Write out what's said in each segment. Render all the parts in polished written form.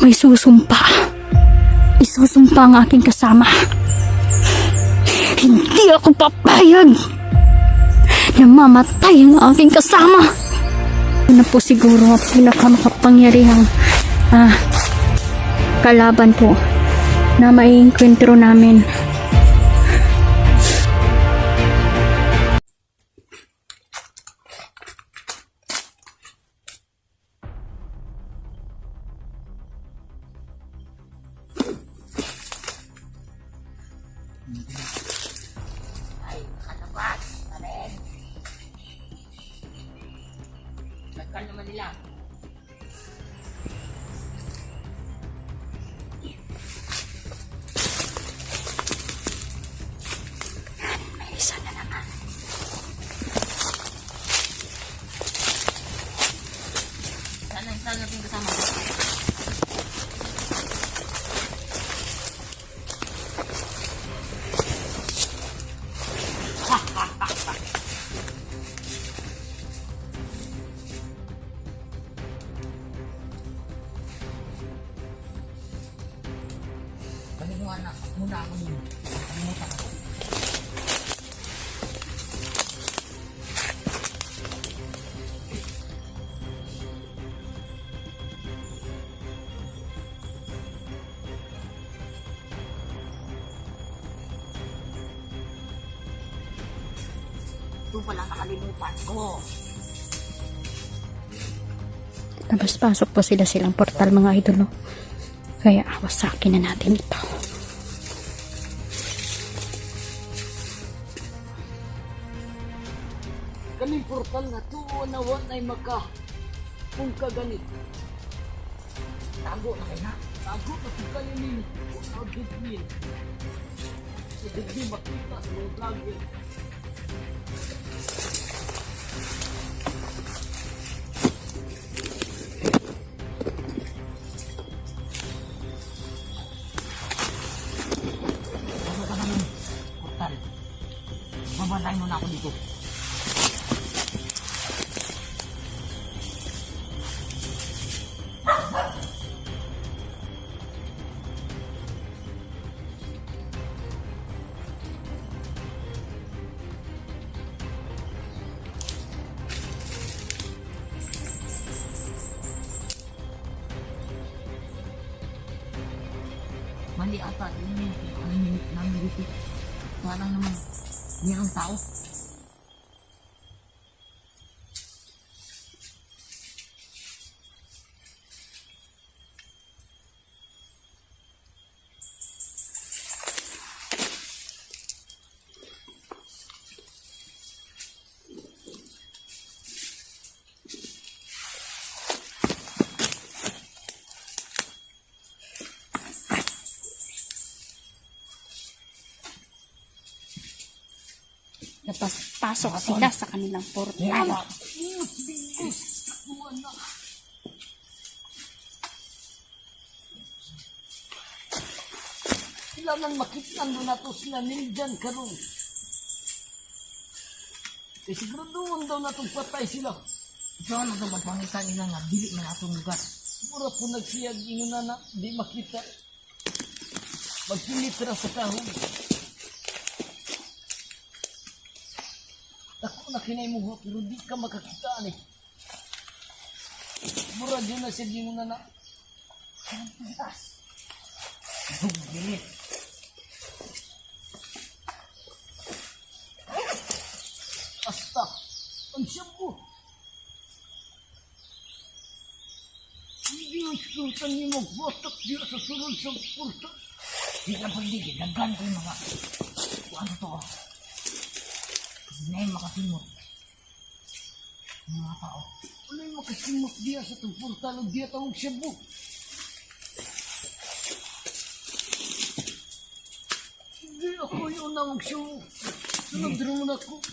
ako'y susumpa. Isusumpa ang aking kasama. Hindi ako papayag na mamatay ang aking kasama. Yun na po siguro ang pinakamakapangyarihang kalaban po na maiengkwentro namin. Ay, kalabas, Karen. Nagkal naman nila. May isa na naman. Saan natin kasama? Kalimutan na muna ako din. Kalimutan ako. Ito pala nakalimutan ko. Labas-pasok po silang portal, mga idolo. Kaya wasakin na natin ito. Kaning portal na to na ay maka kung kaganit. Tago na kayo. Tago na kung kayo nini. Kung nagdidmin. So digdi makita sa mga vlogger. Portal. Mamatay mo na ako dito. Mali ata yun yung nangingitik. Parang naman mayroong tao. Pasok sila sa kanilang portal. Sila nang makitnan mo na to sila nindyan karon. Eh siguraduhan daw na itong patay sila. Saan na itong mapangitan nila nga, dili man atong lugar. Mura po nagsiyag inuna na, di makita. Magpilitra sa kahon. Ako na kinay mo pero di ka makakitaan eh. Mura dyan na siya inuna na. Saan pitas? Bugilit. Asta, ang siyampo. Hindi ang sultan niyo magbotok diyo sa sunod sa purta. Di ka pagdigil, naggan ko yung mga ano to. Kasi na yung makasimot. Mga tao. Wala yung makasimot diya sa itong portal o diya tawag siyampo. Hindi ako yung nawag siya. Sunod rin ako.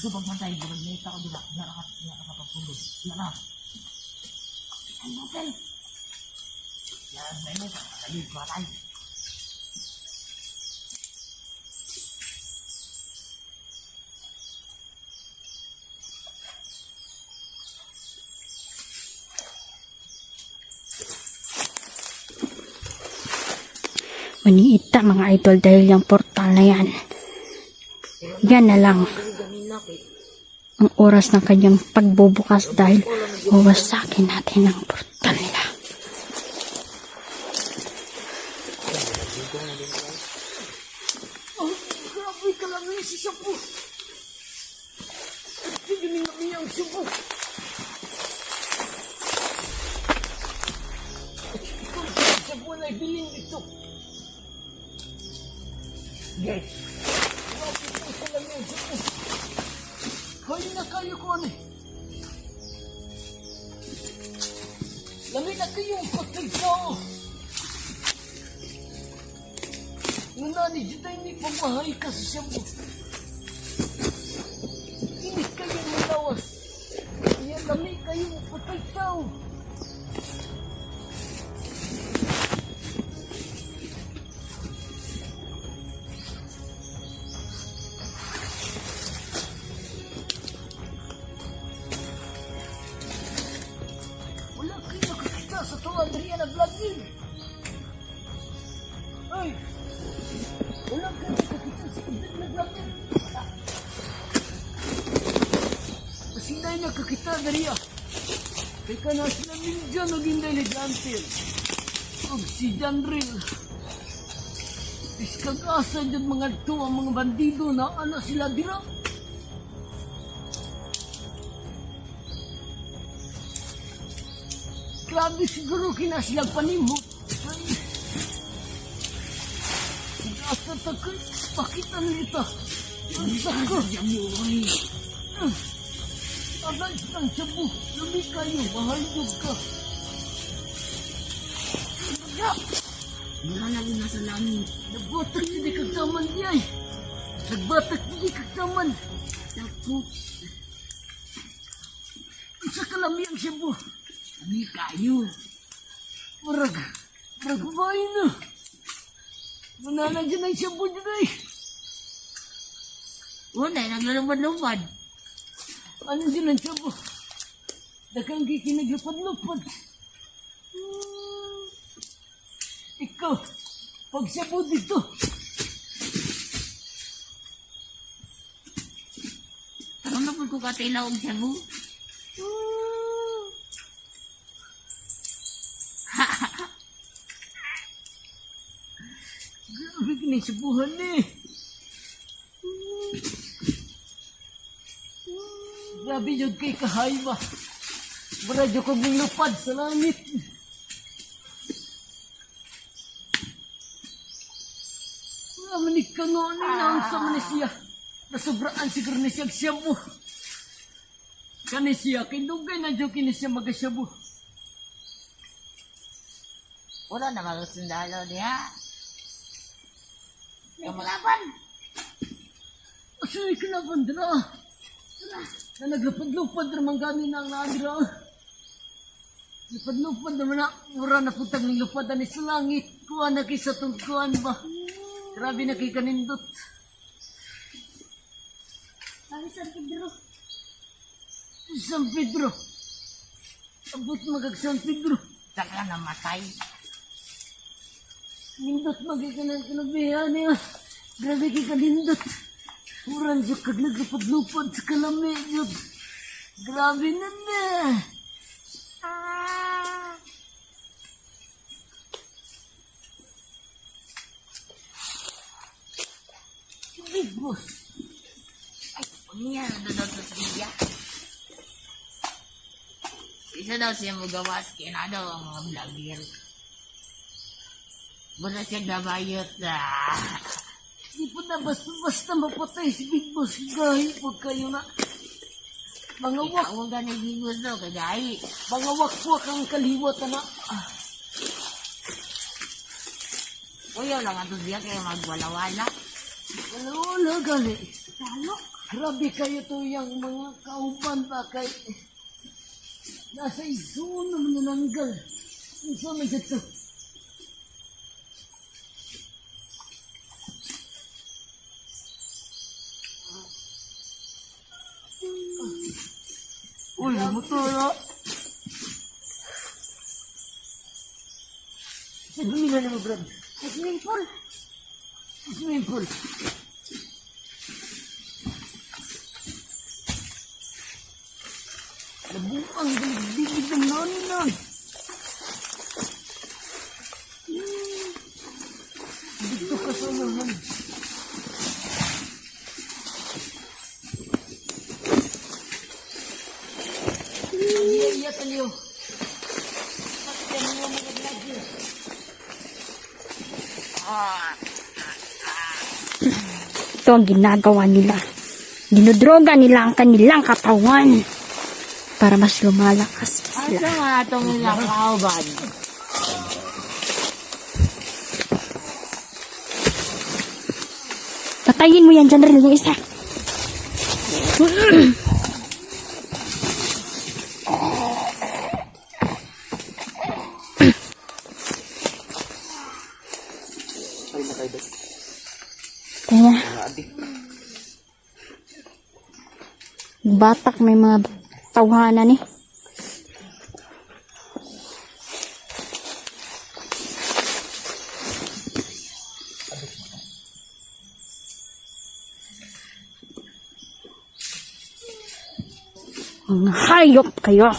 Gusto pagmantay, bulag na ita ko dila. Nakakapagpulog. Wala na. Ay, hotel. Yan, may mo. Kakalib ko tayo. Maniita mga idol dahil yung portal na yan. Yan na lang ang oras ng kanyang pagbubukas dahil wawasakin natin ang portal nila. Oh, grabe ka lang ngayon si Shabu. Tignan namin ang Shabu. Shabu na ibilin ito. Yes. Grabe ka lang ngayon Shabu. Kaya na kayo ko ano. Lamin na kayong patay ko. Ngunani, dito hindi pamahay ka sa Shabu. Init kayo malawas. Kaya lamin kayong patay ko. Wala kayo nakakita sa to, Andrea na vlog yun. Ay! Wala kayo nakakita sa to, na vlog yun. Masinay nakakita, Andrea. Kaya ka na sila ninja naging elegante. O si Janril. Iskag-asa dyan mga to, ang mga bandido na ano sila dira. Grabe siguro kina silang panimot. Ay, asa takay, pakita nito. Ang sako. Agay ng Shabu, lumi kayo, mahalog ka. Wala na rin nasa langit. Nagbatak hindi kagtaman niya eh. Nagbatak hindi kagtaman. Takot. Ang sa kalami ang Shabu. Kami kayo. Marag bahay na. Manana dyan ang Shabu dyan eh. Wala, naglalumad-lumad. Ano dyan ang Shabu? Dagang kikinaglupad-lupad. Ikaw, pag Shabu dito. Ano na po ko katilaw ang Shabu? Grabe kinisibuhan eh. Grabe yun kay kahayba. Maradyo ko mong lupad sa langit. Manik ka nga na ang sama ni siya. Nasobraan siguro ni siya Shabu. Kani siya, kindugay na dyan kini siya mag-Shabu. Wala na mga sundalo niya. Kamalaban. Asoy ka na bandra. Na naglupad-lupad naman kami ng nagra. Lupad-lupad naman na. Mura na putang ng lupadan ni sa langit. Kuha na kay sa tungkuhan ba. Grabe na kay kanindot. Sabi San Pedro, San Pedro. Abot magag San Pedro. Saka namatay. Nindot magikanan kanabihan niya. Grabe kay kanindot. Murang dyan kag naglupad-lupad sa kalami. Dyan. Grabe na na. Big boss. Ay, pangyan na daw sa Sriya. Isa daw siya magawas. Kaya na daw ang mga vlogger. Basta siya gabayot na. Di po na basta mapatay si Big Boss. Gahi po kayo na. Mga wak. Ikaw ka nagigos daw, kagahi. Mga wakwak ang kaliwat na. Uyaw lang ato siya kaya magwala-wala. Wala gali. Talo. Grabe kayo to yung mga kauban pa kay nasa iso na manananggal. Iso na dito. Uy, motor. Saan humila na mo, Brad? Sa swimming pool. Swimming pool. Nabuang biglig ng nonon. Dito ka sa naman. Iya taliyo. Pati niyo mga vlogger. Ito ang ginagawa nila. Dinodroga nila ang kanilang katawan para mas lumalakas pa sila. Asa nga itong ilang kauban? Patayin mo yan dyan rin yung isa. Kaya, batak may mga tawanan eh. Mga hayop kayo.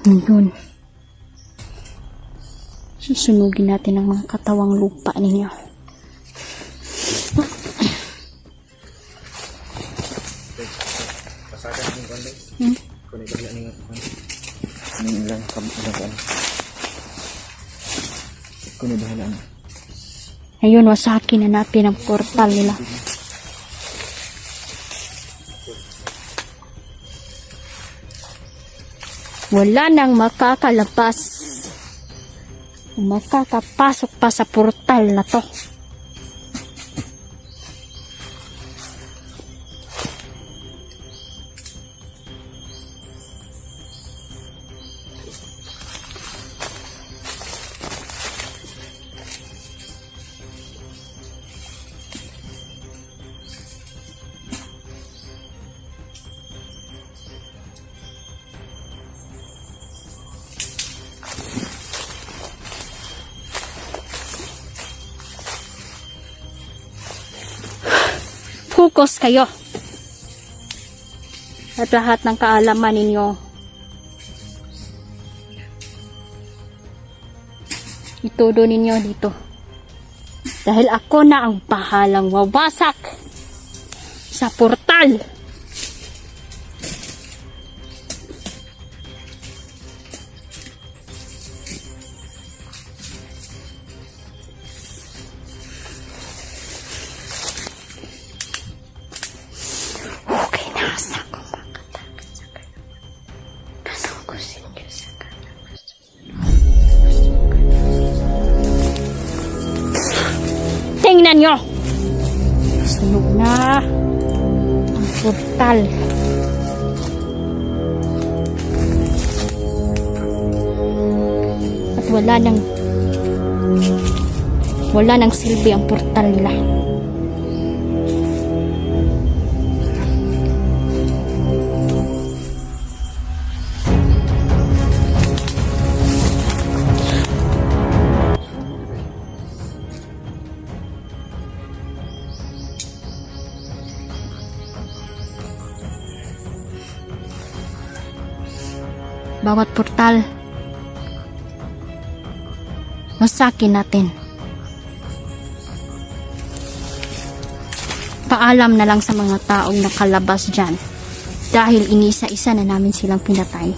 Ngayon, susunugin natin ang mga katawang lupa ninyo. Ayun, wasakin na natin ang portal nila. Wala nang makakalapas. Makakapasok pa sa portal na to. Focus kayo. At lahat ng kaalaman ninyo, itudo ninyo dito. Dahil ako na ang bahalang wawasak sa portal. Okay na sa kumakatakot sa kanya. Kasama ko si Diyos sa kanya. Tingnan nyo! Sunog na ang portal. At wala nang silbi ang portal nila. Bawat portal, wasakin natin. Paalam na lang sa mga taong nakalabas dyan dahil inisa-isa na namin silang pinatay.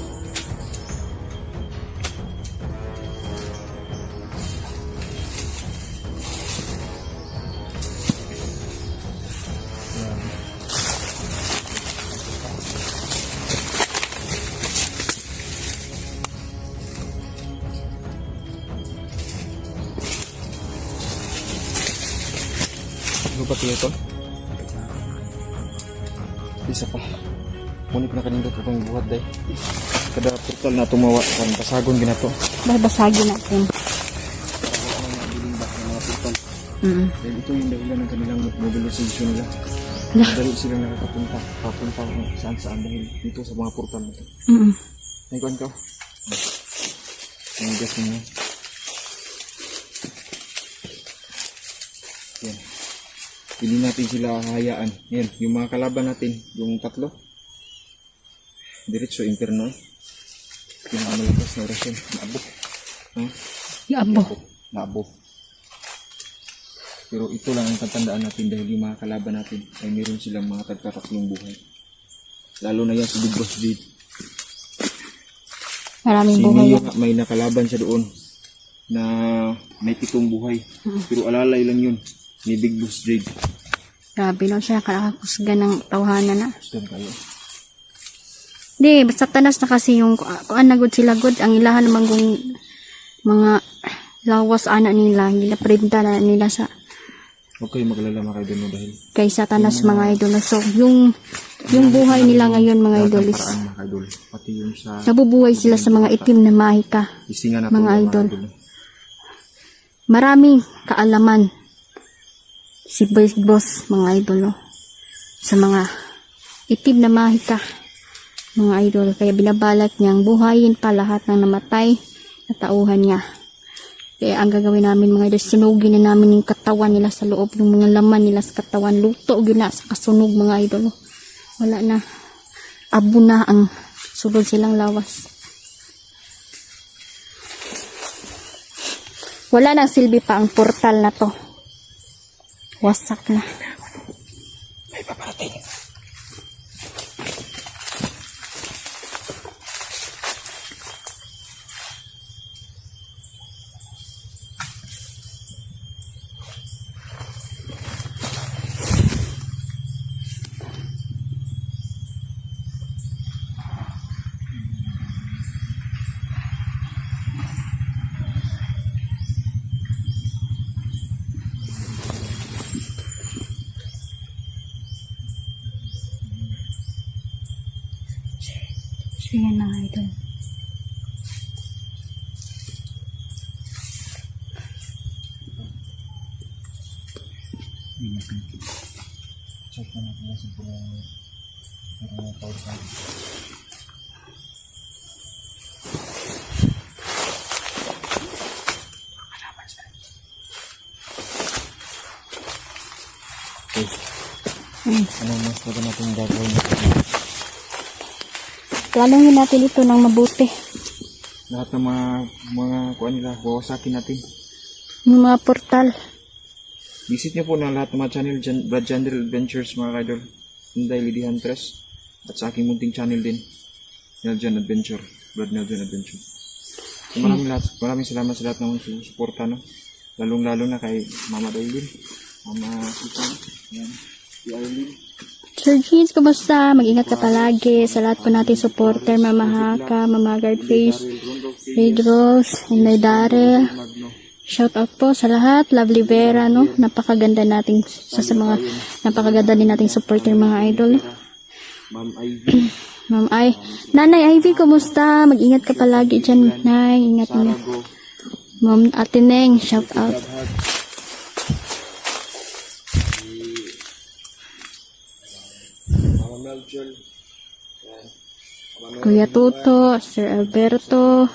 pati ito. Isa pa. Munip na kanindot itong buhat day. Kada portal na tumawa kan pasagon ginato. Babasagin natin. Mga portal. Dahil ito yung dahilan ng kanilang mobilization nila. Dahil silang nakakapunta. Papunta kung saan-saan dahil dito sa mga portal na ito. Naikuan ka? Ang gas mo. Yan. Hindi natin sila hayaan. Yan, yung mga kalaban natin, yung tatlo. Diretso inferno. Pinakamalakas na orasyon. Naabo. Yabo. Naabo. Pero ito lang ang tatandaan natin dahil yung mga kalaban natin ay meron silang mga tagtataklong buhay. Lalo na yan si Big Boss Jade. Maraming Si buhay. Mio, may nakalaban siya doon na may 7 buhay. Pero alalay lang yun ni Big Boss Jade. Grabe no siya, kakakusga ng tawhanan na. Gusto kayo. Di, basta tanas na kasi yung kuan na good sila good. Ang ilahan naman kung mga lawas ana nila, hindi na printa na nila sa Okay, maglalama kayo doon dahil kaysa tanas mga idol. So, yung buhay nila ngayon mga lahat idol ng is paraan mga idol. Pati yung sa nabubuhay sila sa mga itim na mahika. isingan natin Mga idol. Maraming kaalaman si Big Boss mga idol no? Sa mga itim na mahika mga idol. Kaya binabalak niyang buhayin pa lahat ng namatay na tauhan niya. Kaya ang gagawin namin mga idol, sunugin na namin yung katawan nila sa loob, yung mga laman nila sa katawan, luto gina sa kasunog mga idol. Wala na, abo na ang sulod silang lawas. Wala nang silbi pa ang portal na to. Wasak na. May paparating. Sige na idol. Check na natin yung siguro power card. Okay. Ano mas pwede natin gagawin? Planongin natin ito ng mabuti. Lahat ng mga kuha nila, wawasakin natin. Yung mga portal. Visit niyo po na lahat ng mga channel, Brad Jandrel Adventures mga kaidol. Hinday Lady Huntress. At sa aking munting channel din, Neljan Adventure. Brad Neljan Adventure. So, maraming salamat sa lahat ng susuporta, no? Lalong-lalo na kay Mama Dailin, Mama Sita, yan, si Arlene. Sir Jeans, kumusta? Mag-ingat ka palagi sa lahat po natin supporter, Mama Haka, Mama Guardface, Red Rose, Inday Daryl. Shout out po sa lahat. Lovely Vera, no? Napakaganda nating sa mga napakaganda din nating supporter mga idol. Ma'am Ivy, Ma'am Ay, Nanay Ivy, kumusta? Mag-ingat ka palagi dyan, Nay. Ingat mo. Sarago, Ma'am Ate Neng, shout out. Mama Melchel, yan. Mama Mel, Kuya Tuto, Sir Alberto.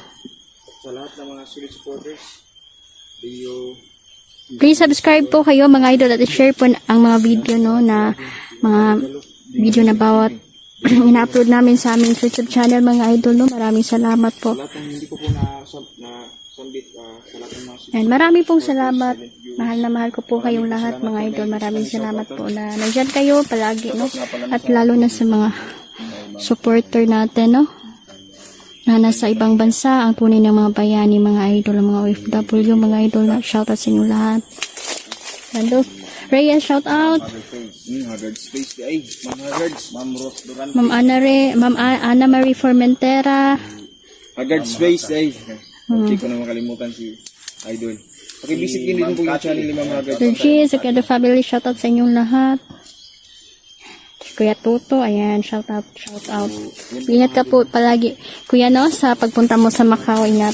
sa lahat ng mga solid supporters, Leo, Please subscribe po kayo mga idol at i-share po ang mga video no na mga video na bawat ina-upload namin sa aming YouTube channel mga idol no. Maraming salamat po. lahat ng hindi ko po na-sambit, sa lahat ng mga solid And marami pong salamat. Mahal na mahal ko po kayong lahat mga idol. Maraming salamat po na nandyan kayo palagi no. At lalo na sa mga supporter natin no. Na nasa ibang bansa, ang tunay ng mga bayani, mga idol, mga OFW, mga idol na shoutout sa inyo lahat. Nando, Rhea, shout out. Haggard Space, ay, Ma'am Haggard, Ma'am Rose Durante, Ma'am Ana Marie Formentera. Haggard Space, ay, hindi ko na makalimutan si Idol. Pakivisit din po yung channel ni Mama Agad. Sir G, sa Kedo family, shoutout sa inyong lahat. Kuya Toto, ayan, shoutout. Ingat ka po palagi. Kuya, no, sa pagpunta mo sa Macau, ingat.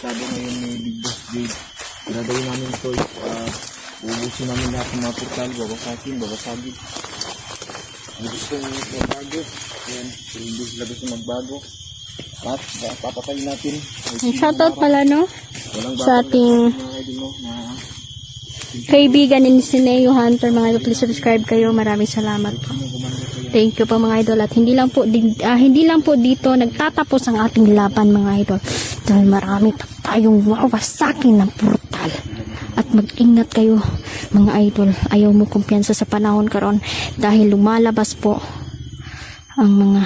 Sabi ngayon ni Big Boss Jade, gagawin namin ito, ubusin namin lahat ng mga portal, babasagin. Ang gusto nyo magbago, ayan, hindi sila gusto magbago, at papatayin natin. Shoutout pala, no, Walang sa ating mga idol mo na kaibigan ni Sineo Hunter, mga idol, please subscribe kayo. Maraming salamat po. Thank you po mga idol. At hindi lang po dito nagtatapos ang ating laban mga idol. Dahil marami pa tayong wawasakin ng portal. At mag-ingat kayo mga idol. Ayaw mo kumpiyansa sa panahon karon dahil lumalabas po ang mga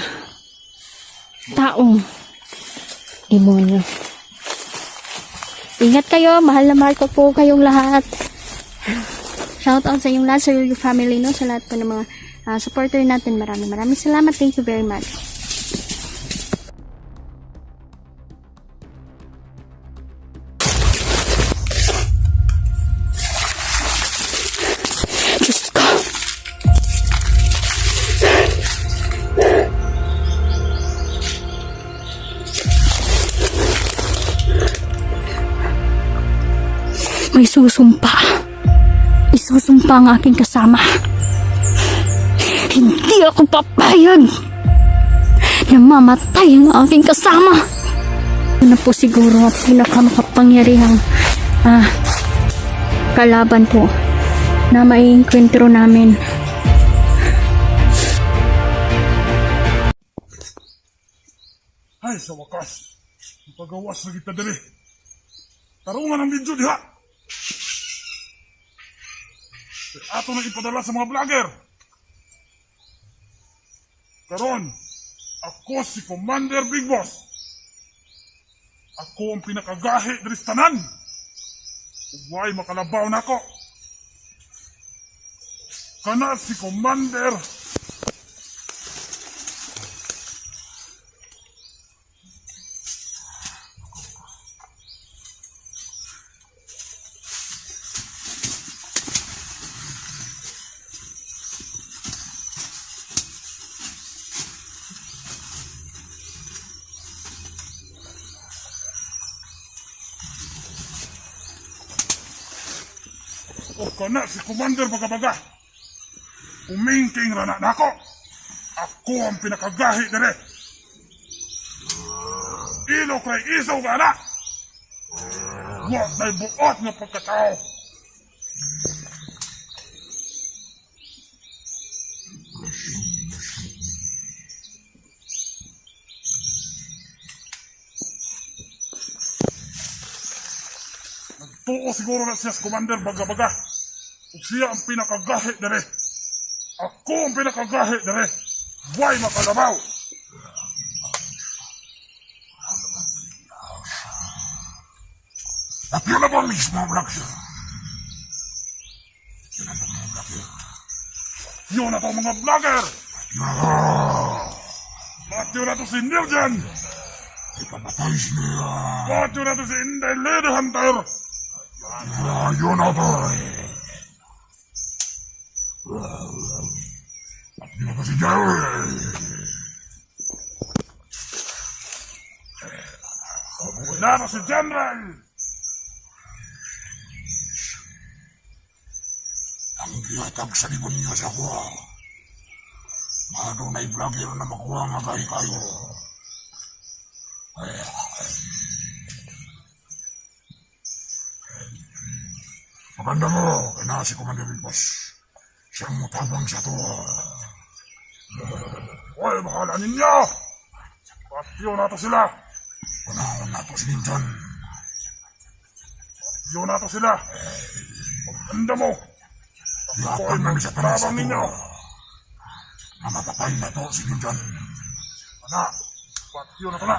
taong demonyo. Ingat kayo. Mahal na mahal ko po kayong lahat. Shout out sa inyong lahat, sa your family, no? Sa lahat po ng mga supporter natin. Maraming salamat. Thank you very much. Diyos ko. May susumpa. Isusumpa ang aking kasama. Hindi ako papayag na mamatay ang aking kasama. Ano po siguro ang pinakamakapangyarihang kalaban po na maiinkwentro namin. Ay, sa wakas, ipagawas na kita dali. Tarungan ang video diha. Ato na ipadala sa mga vlogger. Karon, ako si Commander Big Boss. Ako ang pinakagahi dari sa tanan. Huwag makalabaw na ako. Kana si Commander o kana si Commander Bagabaga. Umingking rana na ako. Ako ang pinakagahi dere. Ilo kay isaw ka na. Wag na'y buot nga pagkatao. Nagtuo siguro na siya sa Commander Bagabaga. Kung siya ang pinakagahi dere. Ako ang pinakagahi dere. Huwag makalabaw. At yun na ba mismo ang vlogger? Yun na to mga vlogger! At yun na to si Niljan! Ipapatay siya! At yun na to si Inday Lady Hunter! Yun na to! At yun na to si Jerry! Wala na si General! Ang giyatag sa libon niyo sa kuha. Mahado na i-vlogger na makuha nga kayo. Maganda mo, kaya si Commander Big Boss. Siyang mutabang sa to. Hoy, bahala ninyo! Patyo na to sila! Panahon na to si Ninjan. Patyo na to sila! Maganda mo! Yapan namin sa tanas na ninyo. Namatapay na to si Ninjan. Anak, patyo na to na.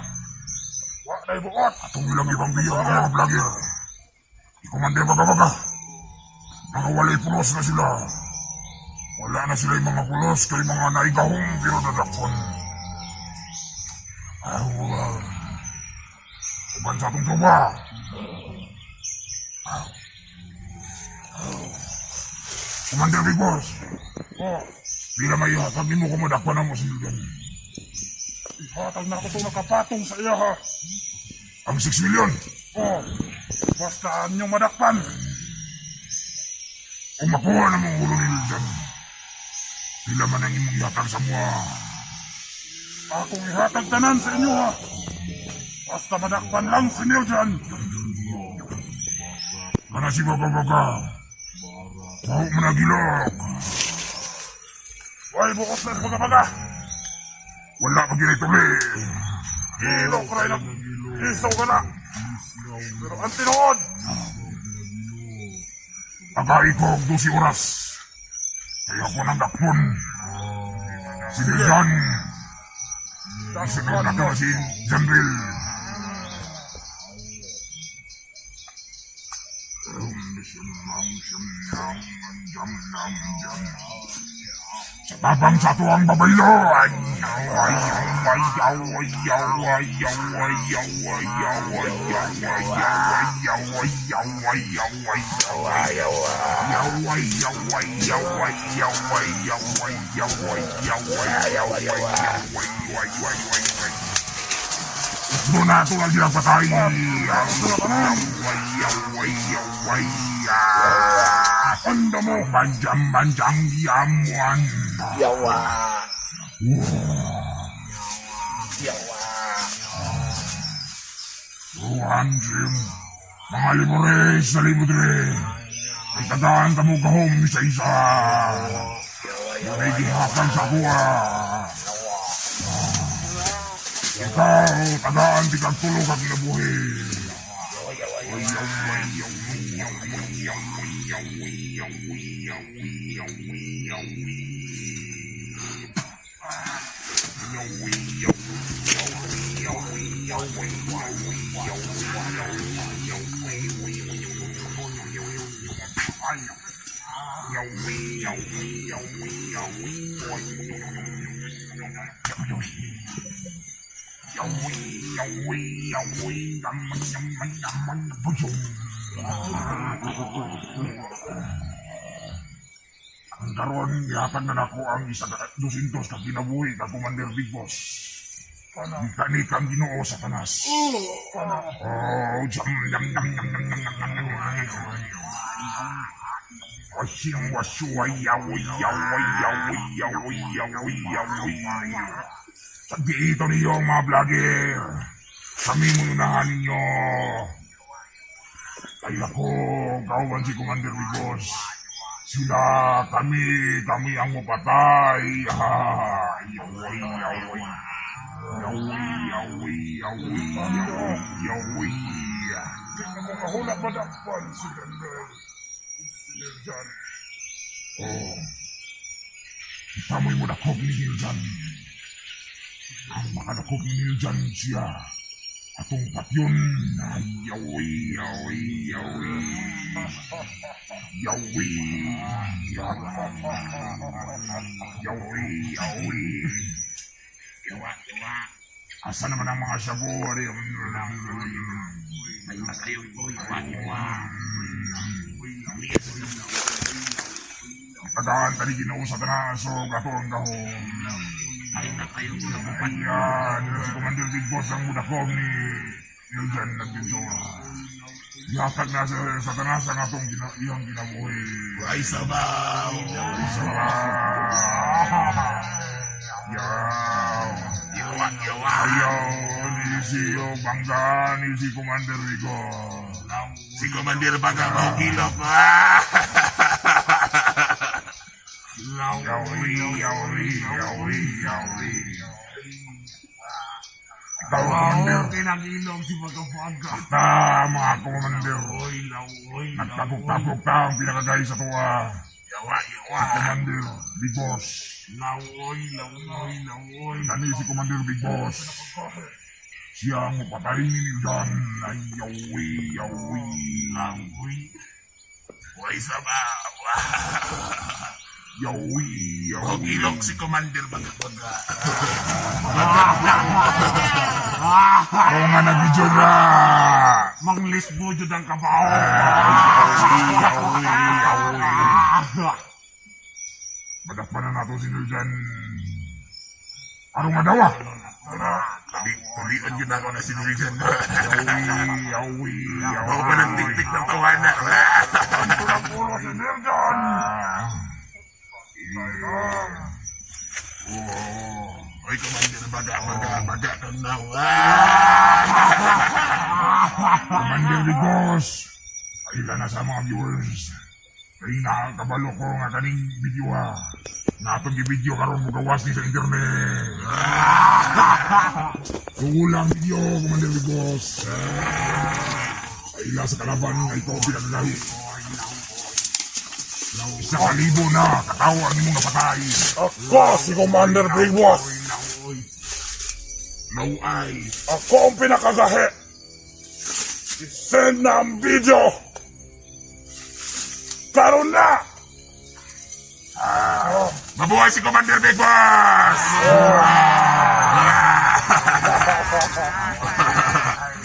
Wak na ibuot. Atong ilang ibang biyo ng mga vlogger. Di Commander Bagabaga. Nakawalay pulos na sila. Wala na sila yung mga pulos kay mga naigahong pero dadakon. Uban sa atong tropa. Commander Big Boss. Oh, bila may ihatag nimo kung madakpan na mo si Milton. Ihatag na ako itong nakapatong sa iya ha. Ang 6 million. Oh, basta niyong madakpan. Kung makuha na mong ulo ni Milton, bila man ang imong ihatag sa mga. Akong ihatag tanan sa inyo ha. Basta madakpan lang si Milton. Kana si Baga. Mau menagilok. Why bukas na sa baga? Wala pa ginay tuli. Ilok rin ang isaw ka na. Pero ang tinood. Agay ko 12 oras. Kaya ko nang dakpon. Si Miljan. Isunod na ka si Janril. Sa tabang sa tuwang babaylo. Doon na ito lagi ang patay. Anda mo banjang yamuan. Yawa. Ruhan, Jim. Mga libores na libodre. Ay tagaan ka mo kahom isa-isa. May gihapang sa kuha. Ikaw, tagaan di kang tulog at nabuhi. Ang karon gihatag na nako ang 200 ka ginabuhi ka Commander Big Boss. Di kang Ginoo Satanas. Oh, jam. Wasyang wasway yawi. Sagdi ito niyo mga vlogger. Kami mununahan ninyo. Ay ako, kawan si Commander Big Boss. Sila, kami ang mapatay. Yawi. Tingnan mo kahula pa dakpan si Gandel. Oh, itamoy mo dakog ni Niljan. Ang makadakog ni Niljan siya. Atong patyon. Yawi. Asa naman ang mga sabo? Ay makayo ko. Tagaan tali Ginoo Satanas o gato ang gahom. Ay nakayo ko na bupan. Ayan, si Commander Big Boss ang mudakog ni Niljan Adventure. Yatag na sa Satanas ang atong iyang ginabuhi. Ay sabaw. Ayaw ni si Bangga ni si Commander Rico. Si Commander Bangga mau kilap. Yawi. Ikaw, Commander. Kinagilong si Magabaga. Kita, mga Commander. Nagtagok-tagok ka ang pinakagay sa tuwa. Yawa. Si Commander Big Boss. Lawoy. Kani si Commander Big Boss. Siya ang mapatay ni Niljan. Ay, yawi. Lawoy. Ay, sabaw. Yawi, Huwag yawi. ilog si Commander Baga-Baga. Oo nga nag-video na. Manglis mo dyan ang kabaho. Yawi, yawi. Madakpan na nato si Niljan. Ano nga daw ah? Tulian yun ako na siniligan. Yawi, yawi, yawi. Ako pa ng tiktik ng tawanan. Pulo si Niljan. Oy, Commander Baga-Baga kang nawa. Commander Digos. Ayun na sa mga viewers. Kaya nakakabalo ko nga kaning video ha. Natong i-video karon mo gawas ni sa internet. Tugulang video, Commander Digos. Ayun sa kalaban nga ito pinagalahi. Isa kalibo na, katawan ni mong napatay. Ako si Commander Big Boss. Naway. Ako ang pinakagahe. I-send na ang video. Karon na. Mabuhay si Commander Big Boss!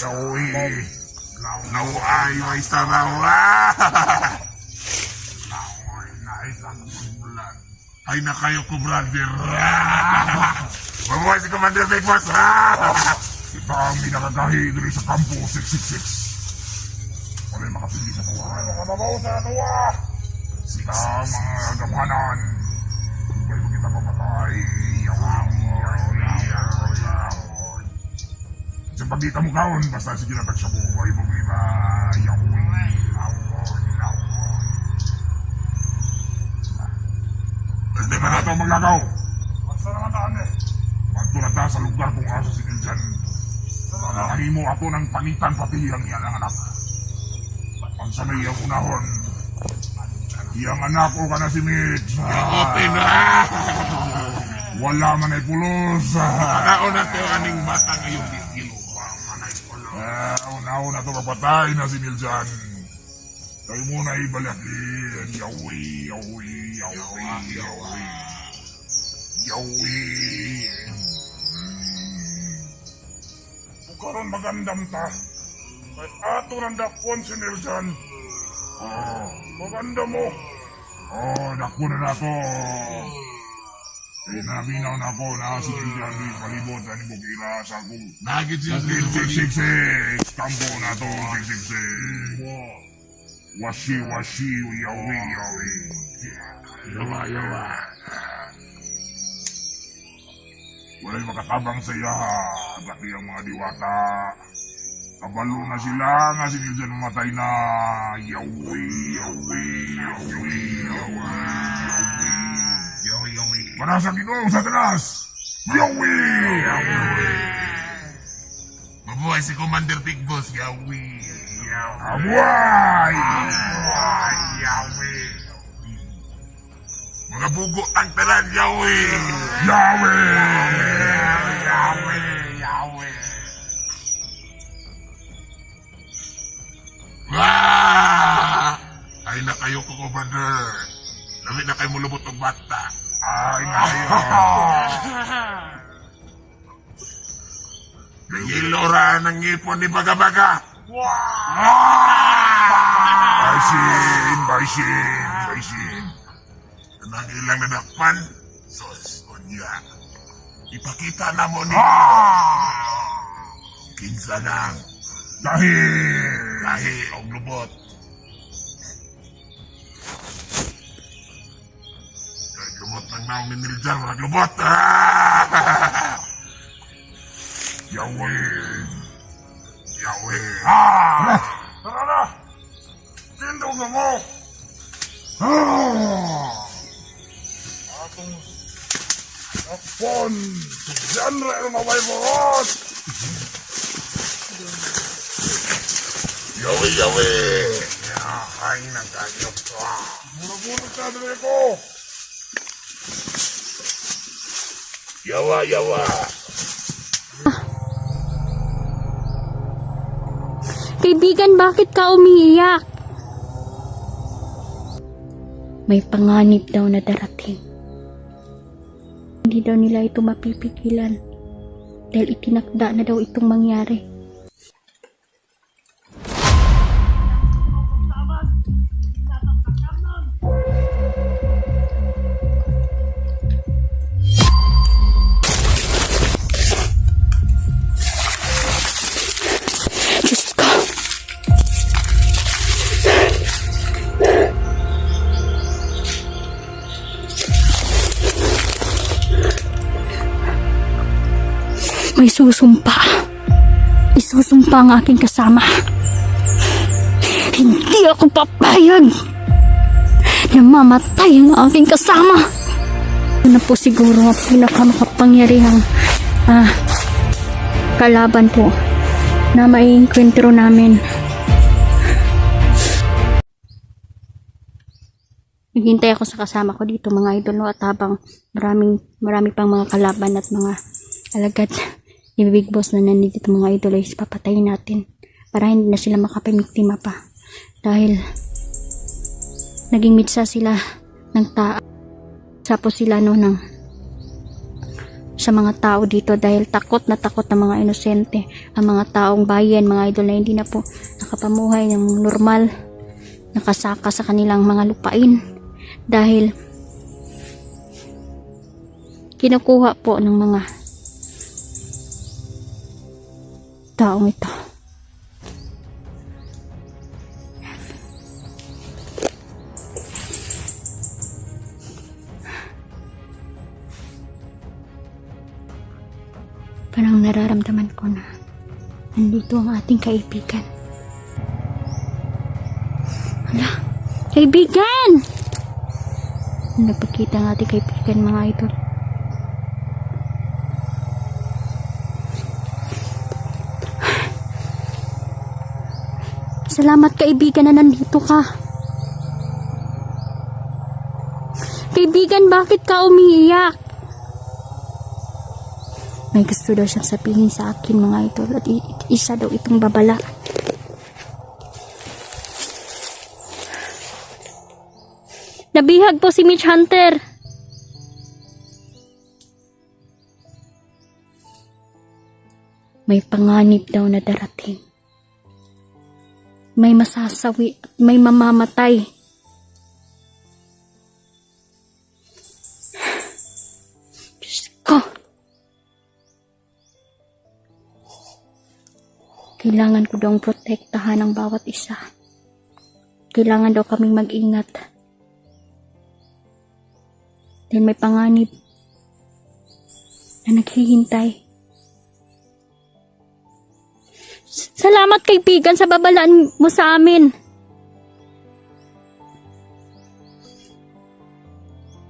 Yawi. Naway ay sa nawa. Ay na kayo ko, brother. Mabuhay si Commander Big Boss. Kita ang pinakagahi dito sa Kampo 666. Wala makapili sa tawa. Mga babaw sa tawa. Sila ang mga gamanan. Kaya mo kita mamatay. Yawang, yawang. Sa pagkita mo kaon, basta sige na tagsya mo. Ay mo iba. Yawang, yawang. Hindi ba nato maglagaw? Basta naman taan eh. Magtulad sa lugar kung aso si Niljan. Nakahin mo ako ng panitan pati ang iyang anak. Ang sanay ang unahon. Iyang anak ko ka na si Mitch. Okay na. Wala man ay pulos. Nakao na to aning mata ngayong dikilo. Una-una to kapatay na si Niljan. Kayo muna ibalakin. Yawi, yawi, yawi, yawi. Yawi. Karon magandam ta. May ato ng dakpon si Niljan. Maganda mo. Dakpon na nato. Eh, naminaw na ako na si Niljan di palibot na ni Bukira sa kong Nagit siya sa 666. Kampo na to, 666. Washi, washi, yawi, yawi. Yawa, yawa. Wala'y makatabang sa iya, dati ang mga diwata. Kabalo na sila nga si Niljan mamatay na. Yawi, yawi, yawi, yawi, yawi. Yawi, yawi. Manasa Ginoo, Satanas! Yawi, yawi. Mabuhay si Commander Big Boss. Yawi, yawi. Abuay! Yawi. Mga bugo ang talan, yawi. Yawi! Yawi, yawi. Ay na kayo ko, Commander. Lami na kayo mulubot ng bata. Ay, nayo! Nangilora ng ngipon ni Baga-Baga. Baisin, baisin, baisin. Nang ilang nadakpan, sos, onya. Ipakita na mo ni kinsa nang Dahil! lahi o lubot. Kay lubot ng naong ni Niljan, walang lubot. Yawi! Yawi. Tara na! Tindog na mo! Atong akpon! Genre ang maway morot! Yawi, yawi. Ay, nagkanyot ka! Murag-murag ka dali ko! Yawa, yawa. Kaibigan, bakit ka umiiyak? May panganib daw na darating. Hindi daw nila ito mapipigilan dahil itinakda na daw itong mangyari. Diyos ko. May susumpa. Isusumpa ang aking kasama. Hindi ako papayag na mamatay ang aking kasama. Ito na po siguro ang pinakamakapangyarihang kalaban po na maiinkwentro namin. Naghintay ako sa kasama ko dito mga idol, no, at habang marami pang mga kalaban at mga alagad ni Big Boss na nandito mga idol ay papatayin natin para hindi na sila makapamiktima pa dahil naging mitsa sila ng tapos sila no sa mga tao dito dahil takot na mga inosente ang mga taong bayan mga idol na hindi na po nakapamuhay ng normal, nakasaka sa kanilang mga lupain dahil kinukuha po ng mga taong ito. Parang nararamdaman ko na nandito ang ating kaibigan. Hala, kaibigan! Nagpakita ang ating kaibigan mga idol. Salamat kaibigan na nandito ka. Kaibigan, bakit ka umiiyak? May gusto daw siyang sabihin sa akin mga idol at isa daw itong babala. Nabihag po si Mitch Hunter. May panganib daw na darating. May masasawi at may mamamatay. Diyos ko. Kailangan ko daw protektahan ang bawat isa. Kailangan daw kaming mag-ingat. Dahil may panganib na naghihintay. Salamat kaibigan sa babalaan mo sa amin.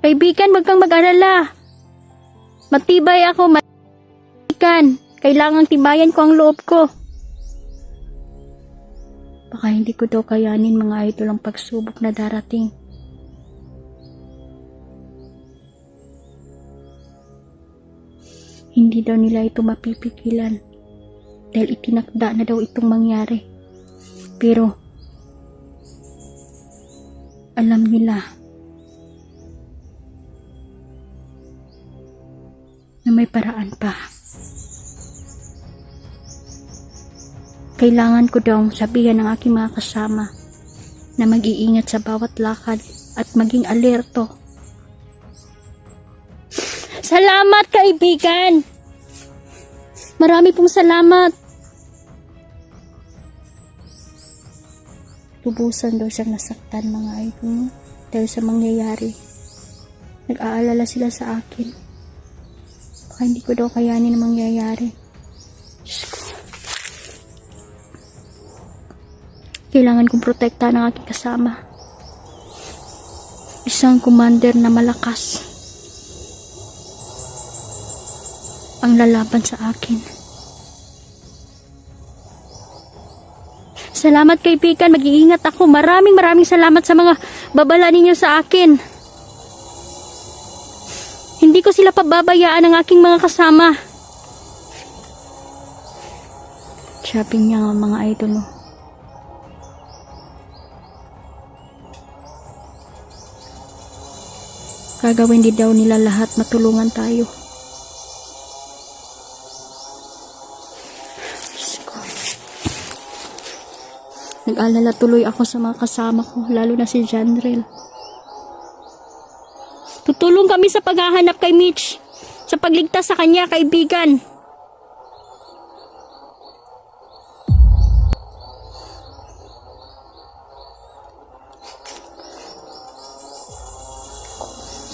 Kaibigan, wag kang mag-alala. Matibay ako, kaibigan. Kailangang tibayan ko ang loob ko. Baka hindi ko daw kayanin mga idol ang pagsubok na darating. Hindi daw nila ito mapipigilan. Dahil itinakda na daw itong mangyari. Pero, alam nila na may paraan pa. Kailangan ko daw sabihan ng aking mga kasama na mag-iingat sa bawat lakad at maging alerto. Salamat kaibigan! Marami pong salamat! Lubusan daw siyang nasaktan mga idol dahil sa mangyayari. Nag-aalala sila sa akin. Baka hindi ko daw kayanin ang mangyayari. Diyos ko. Kailangan kong protektahan ang aking kasama. Isang commander na malakas ang lalaban sa akin. Salamat kaibigan, mag-iingat ako. Maraming salamat sa mga babala ninyo sa akin. Hindi ko sila pababayaan ng aking mga kasama. Sabi niya mga idol mo. Gagawin din daw nila lahat, matulungan tayo. Diyos ko. Nag-alala tuloy ako sa mga kasama ko, lalo na si Jandrel. Tutulong kami sa paghahanap kay Mitch, sa pagligtas sa kanya, kaibigan.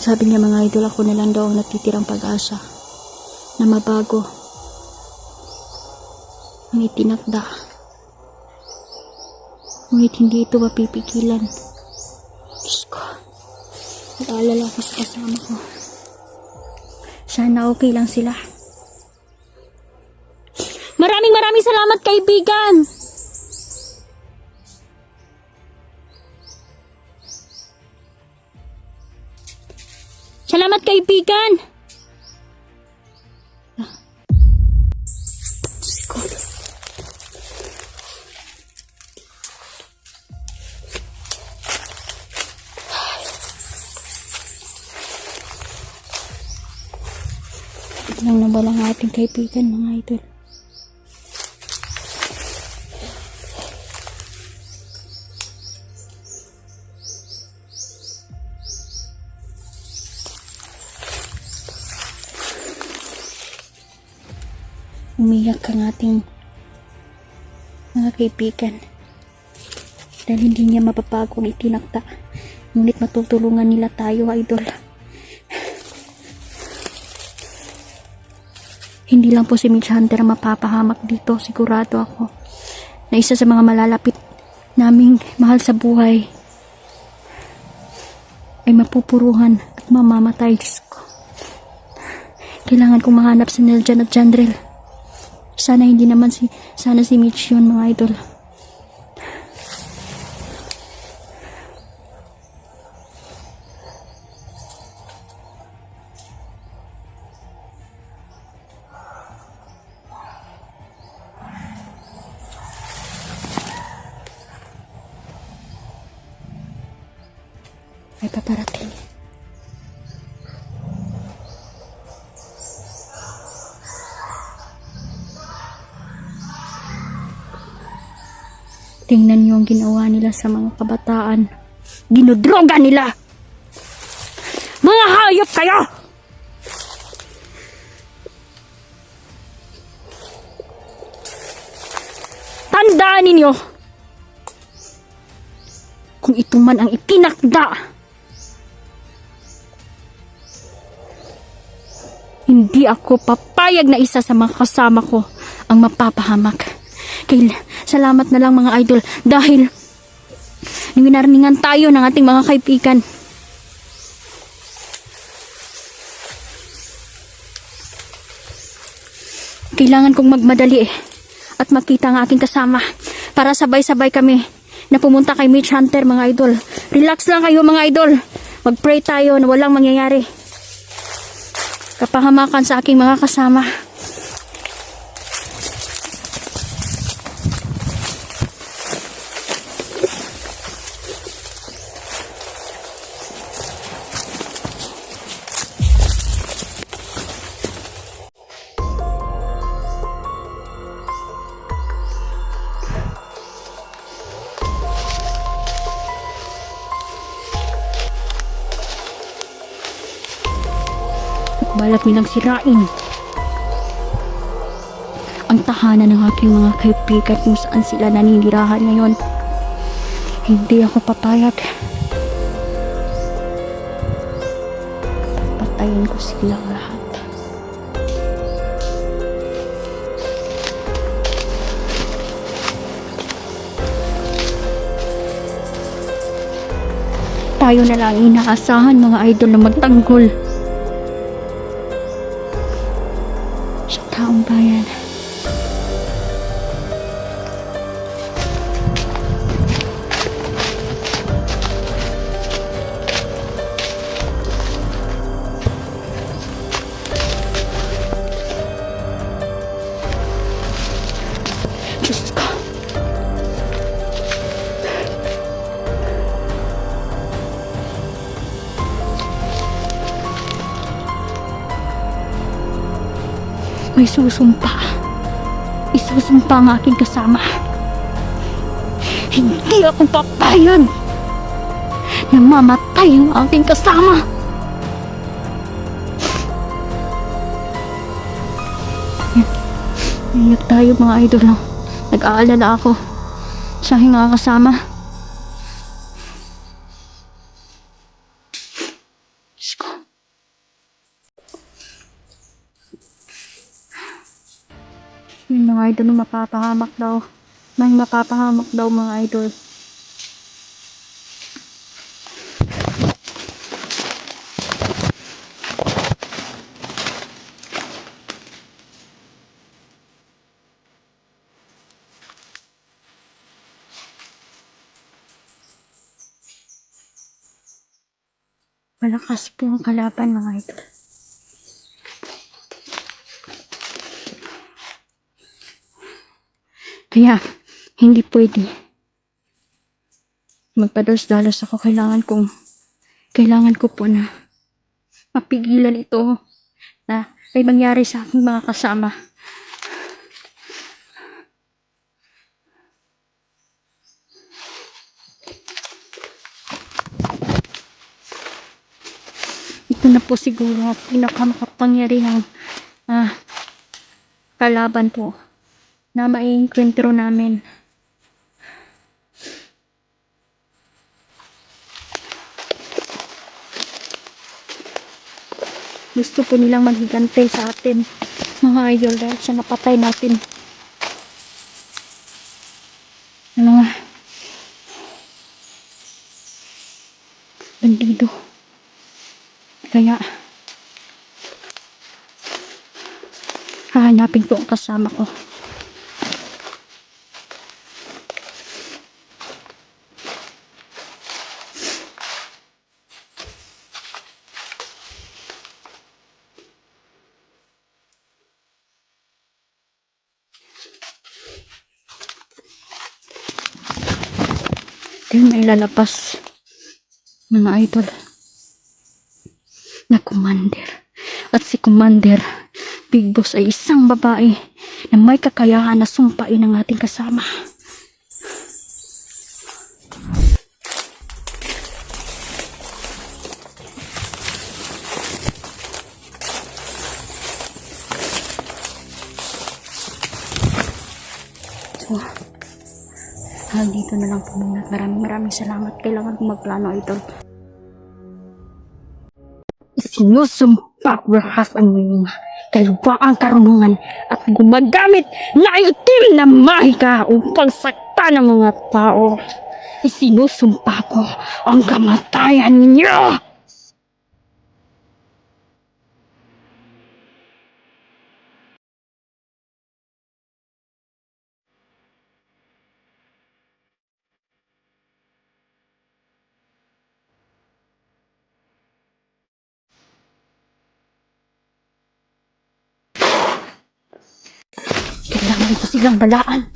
Sabi niya mga idol, ako na lang daw ang natitirang pag-asa na mabago ang itinakda. Ngunit hindi ito mapipigilan. Diyos ko, nag-aalala ako sa kasama ko. Sana okay lang sila. Maraming salamat, kaibigan! Salamat, kaibigan! Diyos ko. Biglang nawala ang ating kaibigan, mga idol. Umiyak ang ating mga kaibigan dahil hindi niya mapapago ang itinakda, ngunit matutulungan nila tayo, idol. Hindi lang po si Mitch Hunter ang mapapahamak dito. Sigurado ako na isa sa mga malalapit naming mahal sa buhay ay mapupuruhan at mamamatay. Diyos ko, kailangan kong mahanap si Neljan at Jandrel. Sana hindi naman sana si Mitch yun, mga idol. May paparating. Tingnan niyo ang ginawa nila sa mga kabataan. Ginudroga nila. Mga hayop kayo! Tandaan ninyo, kung ito man ang itinakda, hindi ako papayag na isa sa mga kasama ko ang mapapahamak. Salamat na lang, mga idol, dahil ninarningan tayo ng ating mga kaibigan. Kailangan kong magmadali at makita ang aking kasama para sabay-sabay kami na pumunta kay Mitch Hunter, mga idol. Relax lang kayo, mga idol. Mag-pray tayo na walang mangyayari kapahamakan sa aking mga kasama. Balak nilang sirain ang tahanan ng aking mga kaibigan kung saan sila naninirahan ngayon. Hindi ako papayag. Papatayin ko silang lahat. Tayo na lang inaasahan, mga idol, na magtanggol sa taong bayan. Diyos ko. Ako'y susumpa. Isusumpa ang aking kasama. Hindi ako papayag na mamatay ang aking kasama. Iyak tayo mga idol. No? Nag-aalala ako sa aking mga kasama. Diyos ko. Yung mga idol no, mapapahamak daw. May mapapahamak daw mga idol. Malakas po ang kalaban mga idol. Kaya, hindi pwede. Magpadalos-dalos ako. Kailangan ko po na mapigilan ito na may mangyari sa aking mga kasama. Ito na po siguro ang pinakamakapangyarihang kalaban po na maiinkwentro namin. Gusto po nilang maghigante sa atin mga idol dahil sa napatay natin ng mga bandido. Kaya hahanapin ko ang kasama ko. Dahil may lalabas mga idol na commander. At si Commander Big Boss ay isang babae na may kakayahan na sumpain ang ating kasama. So, dito na lang po muna. Maraming salamat. Kailangan kong magplano, idol. Sinusumpa ko lahat ang iyong kaliwaang karunungan at gumagamit na itim na mahika upang saktan ng mga tao. Sinusumpa ko ang kamatayan ninyo! Kailangan ko silang balaan.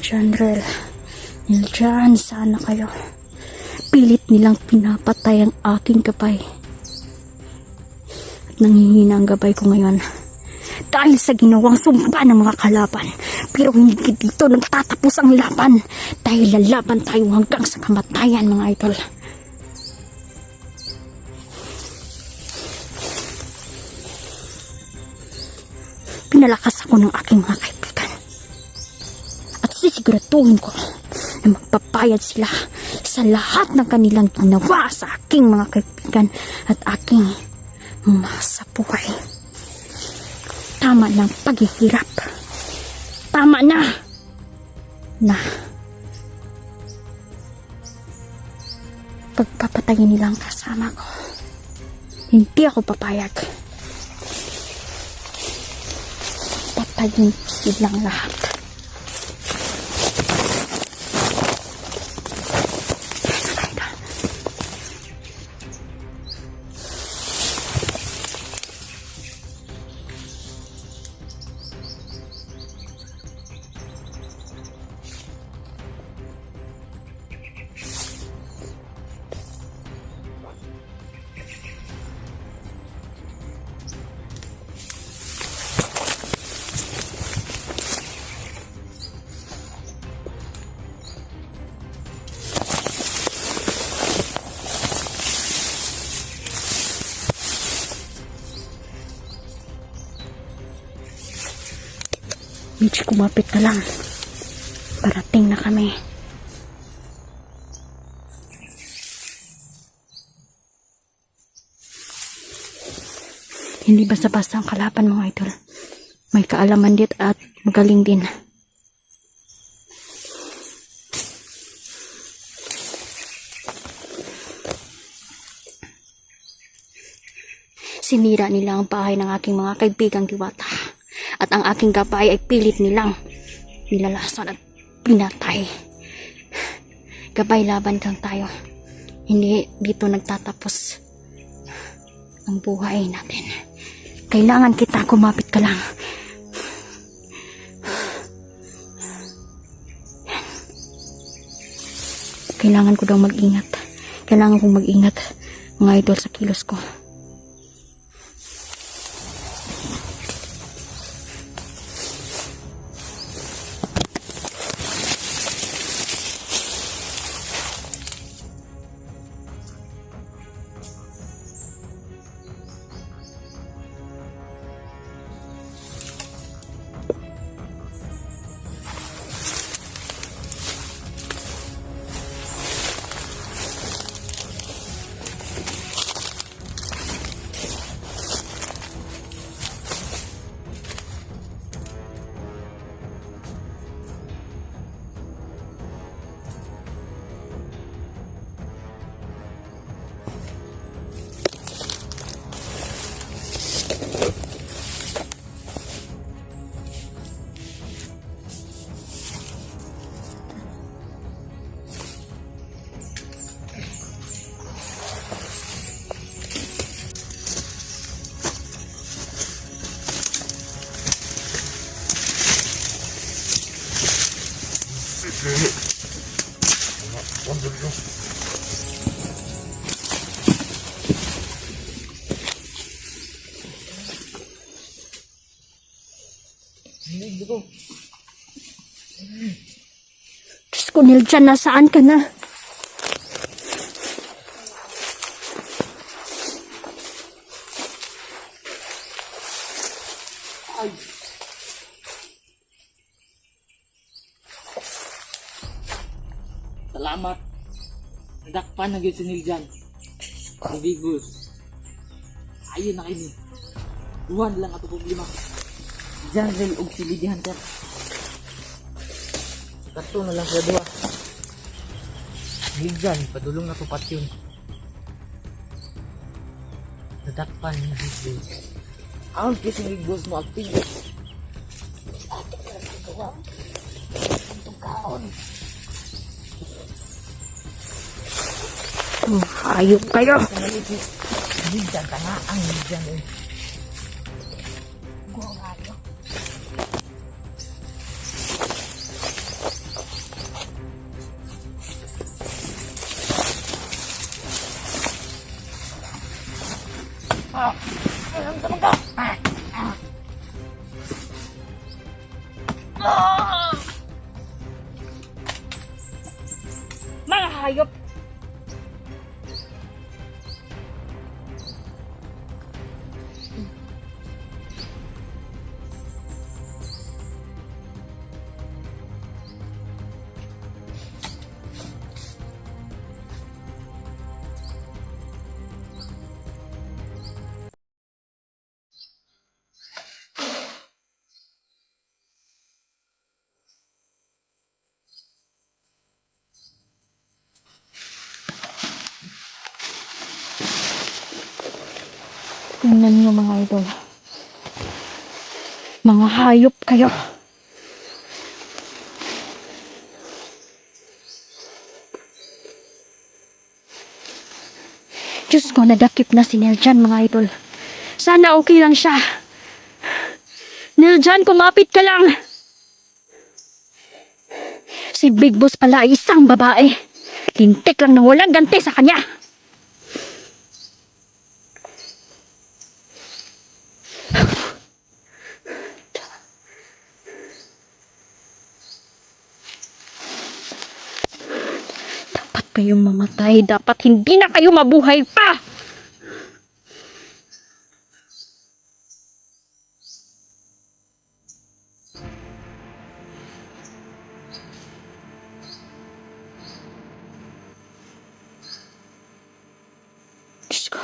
General, nildyan sana kayo. Pilit nilang pinapatay ang aking gabay. At nanghihina ang gabay ko ngayon dahil sa ginawang sumpa ng mga kalaban. Pero hindi dito nagtatapos ang laban dahil lalaban tayo hanggang sa kamatayan mga idol. Pinalakas ako ng aking mga kaibigan. Sisiguraduhin ko na magpapayad sila sa lahat ng kanilang ginawa sa aking mga kaibigan at aking masabuhay. Tama ng paghihirap. Tama na pagpapatayin nila ang kasama ko. Hindi ako papayag. Patayin silang lahat. Mitch, kumapit ka lang. Parating na kami. Hindi basta-basta ang kalaban, mga idol. May kaalaman dit at magaling din. Sinira nila ang bahay ng aking mga kaibigang diwata. At ang aking gabay ay pilit nilang nilalasan at pinatay. Gabay, laban lang tayo. Hindi dito nagtatapos ang buhay natin. Kailangan kita, kumapit ka lang. Kailangan ko daw mag-ingat. Kailangan kong mag-ingat, mga idol, sa kilos ko. Diyos ko, Niljan, nasaan ka na? Salamat. Nadakpan na gyud si Niljan. Bigos. Ayun na kayo. Duhan lang ato problema. Janrel og si Lady Hunter. Kato na lang sa duha. Niljan, padulong na to patyon. Nadakpan ni Bigos. Ang kising Bigos mo aktibo. Ayop kayo. Niljan, tanga ang Niljan eh. Mga hayop. Tingnan niyo mga idol. Mga hayop kayo. Diyos ko, nadakip na si Niljan mga idol. Sana okay lang siya. Niljan, kumapit ka lang. Si Big Boss pala ay isang babae. Lintik lang na walang ganti sa kanya. Dapat kayong mamatay. Dapat hindi na kayo mabuhay pa. Diyos ko.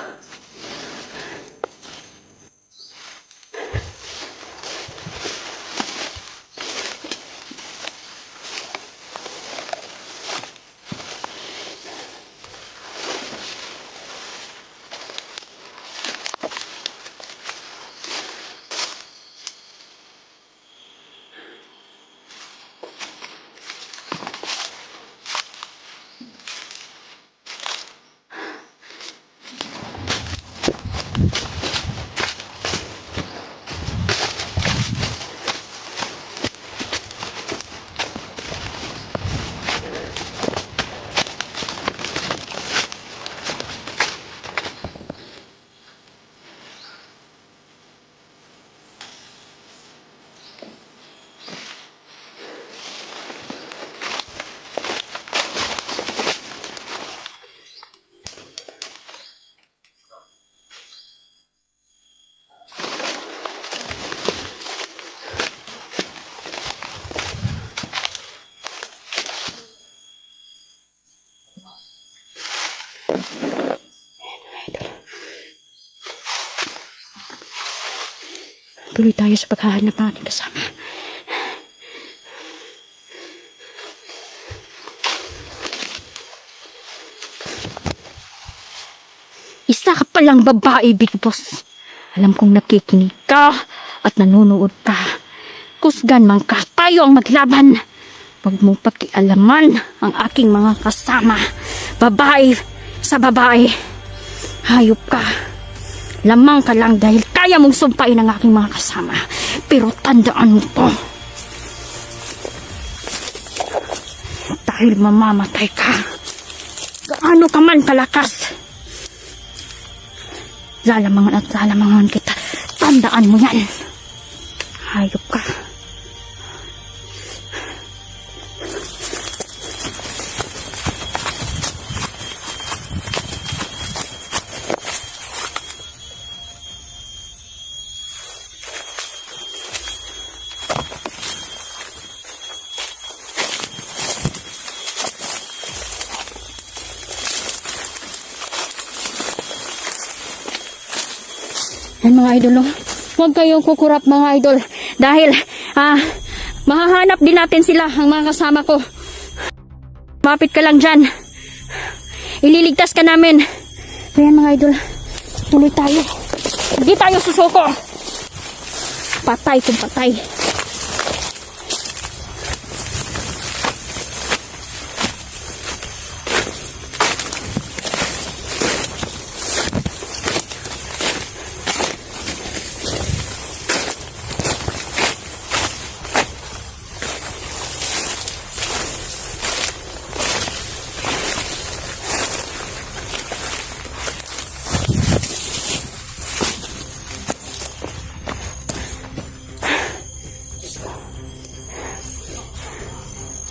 Tuloy tayo sa paghahanap ng ating kasama. Isa ka palang babae, Big Boss. Alam kong nakikinig ka at nanonood ka. Kusgan man ka, tayo ang maglaban. Huwag mong pakialaman ang aking mga kasama. Babae sa babae. Hayop ka. Lamang ka lang dahil kaya mong sumpain ang aking mga kasama. Pero tandaan mo to. Dahil mamamatay ka. Gaano ka man kalakas. Lalamangan at lalamangan kita. Tandaan mo yan. Hayop ka. Yan mga idol, huwag kayong kukurap mga idol. Dahil, mahahanap din natin sila, ang mga kasama ko. Mapit ka lang dyan. Ililigtas ka namin. Kaya mga idol, tuloy tayo. Hindi tayo susuko. Patay kung patay.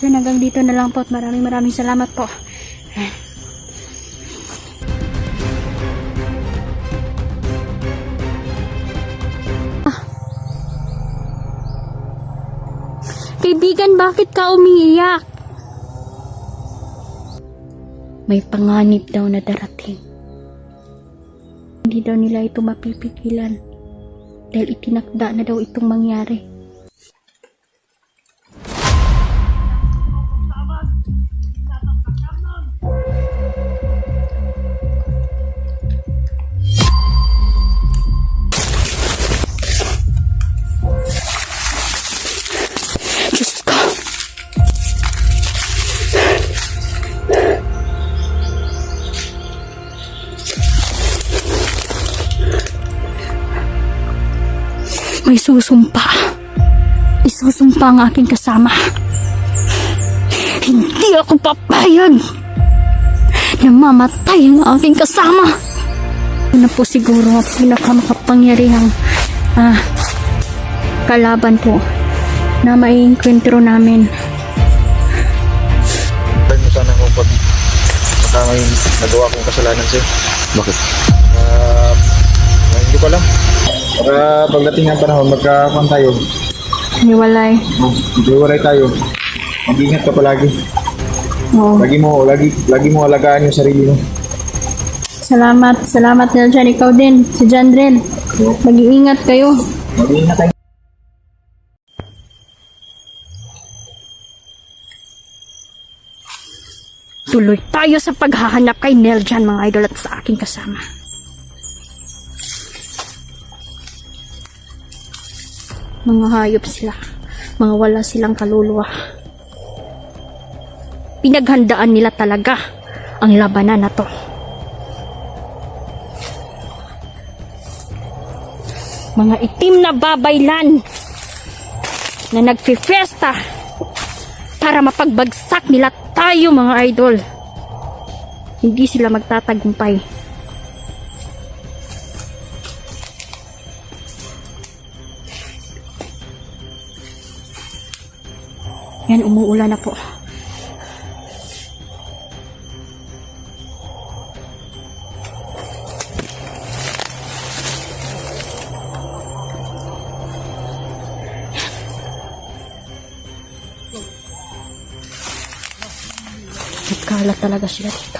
So hanggang dito na lang po at maraming salamat po. Kaibigan, bakit ka umiiyak? May panganib daw na darating. Hindi daw nila ito mapipigilan dahil itinakda na daw itong mangyari. may susumpa. Isusumpa ang aking kasama. Hindi ako papayag na mamatay ang aking kasama. Yun na po siguro ang pinakamakapangyarihang kalaban po na maiinkwentro namin. Try mo sana kung pag ngayon nagawa kong kasalanan sa'yo. Bakit? Hindi ko alam. Para pagdating ng panahon, magkakakuan tayo. Niwalay. Maghiwalay tayo. Mag-ingat ka palagi. Oo. Lagi mo alagaan yung sarili mo. Salamat Neljan. Ikaw din, si Jandrel. Mag-iingat kayo. Mag-ingat tayo. Tuloy tayo sa paghahanap kay Neljan, mga idol, at sa aking kasama. Mga hayop sila. Mga wala silang kaluluwa. Pinaghandaan nila talaga ang labanan na to. Mga itim na babaylan na nagfi-fiesta para mapagbagsak nila tayo, mga idol. Hindi sila magtatagumpay. Yan, umuulan na po. Nagkalat talaga sila dito.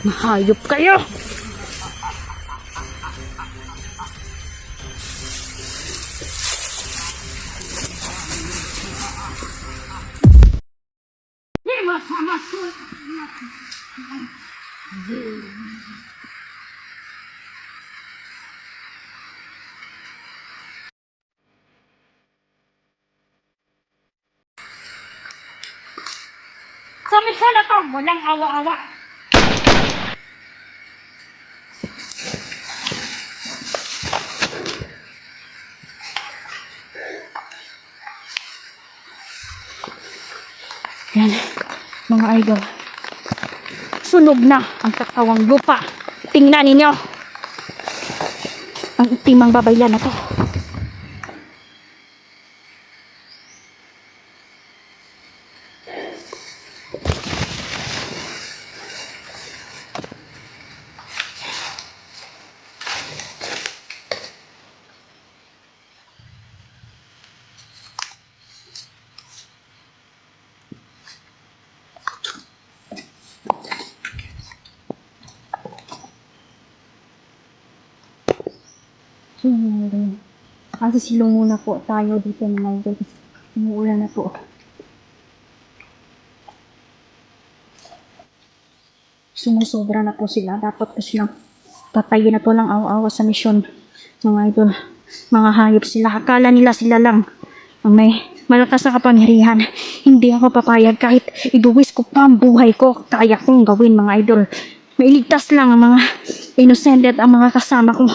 Mahayop kayo! Samisa na to! Walang awa-awa! Yan, mga idol. Sunog na ang kakawang lupa. Tingnan ninyo. Ang itimang babaylan na to. Kasi silong muna po tayo dito, mga idol. Umuulan na po. Sumusobra na po sila. Dapat kasi lang patayin na to lang awa-awa sa misyon, mga idol. Mga hayop sila. Akala nila sila lang ang may malakas na kapangyarihan. Hindi ako papayag kahit iduwis ko pa ang buhay ko. Kaya kong gawin, mga idol. Mailigtas lang ang mga innocent at ang mga kasama ko.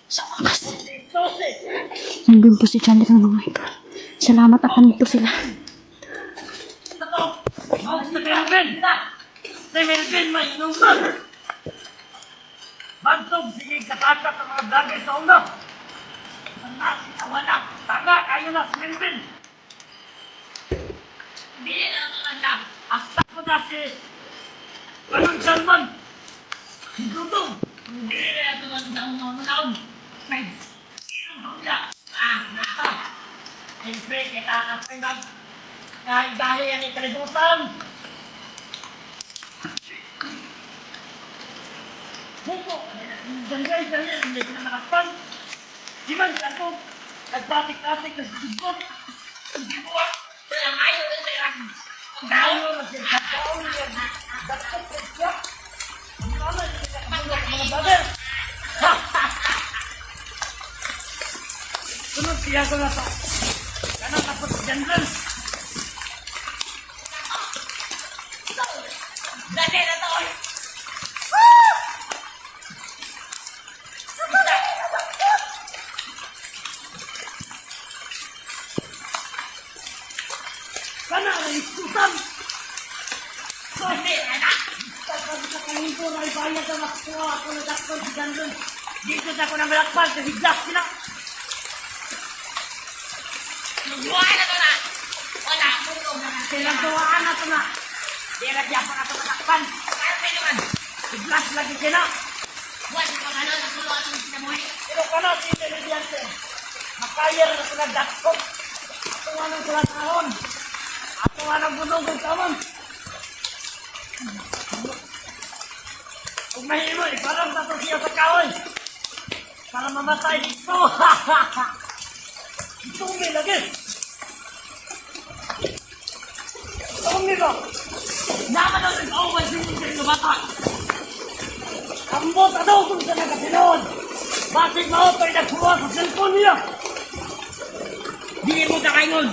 Sa wakas. Nandun po si Chandler ng mga idol. Salamat at nandito sila. Si Melvin, may inom ka! Bantog, sige katakat ang mga bagay sa ulo! Ang nasitawa na! Tanga, kayo na si Melvin! Hindi na tumanda! Asta ko na si... Anong Salman? Si Dudong! Hindi na tumanda ang mga naon! May... Naka! Siyempre, kakakapay na... Kahit dahil ang ikalibutan! Buko! Dali, hindi ko na nakaspan! Di man ako! Nagbatik-atik na sigot! Hindi ko ah! Kaya ayaw na siya! Ayaw na siya! Ayaw na siya! Dakot na siya! Hindi ko alam! Hindi ka kabulok ang mga bader! Sunod siya ko na sa... Kanang kapot si General! Dali na to! Kana ang iskutan! Hindi, anak! Tapos sa kalimpo na ibayag na makuha ako na dakton si Gandun. Dito sa ako na malakpan kasi higlas sila. Nagbuhay na to na! Wala, tulog na na. Silang tuwaan na to na. Di na diya pa na to malakpan. Kaya may naman. Higlas lagi sila. Buwan pa ka na, nakulo at yung sinamuhay. Pero ka na, si Intelligente. Makayar na sila dakton. Ito nga nang sila tahon. Ako nga nang bunog ang tawon. Kung mahimo, iparang na to siya sa kahoy. Para mamatay dito. Ito may lagi. Ito may ba? Naman ang nag-awal sinigay na bata. Ambot na daw kung saan nagkasinon. Basig maotoy nagkuha sa cellphone niya. Hindi mo kakaingon.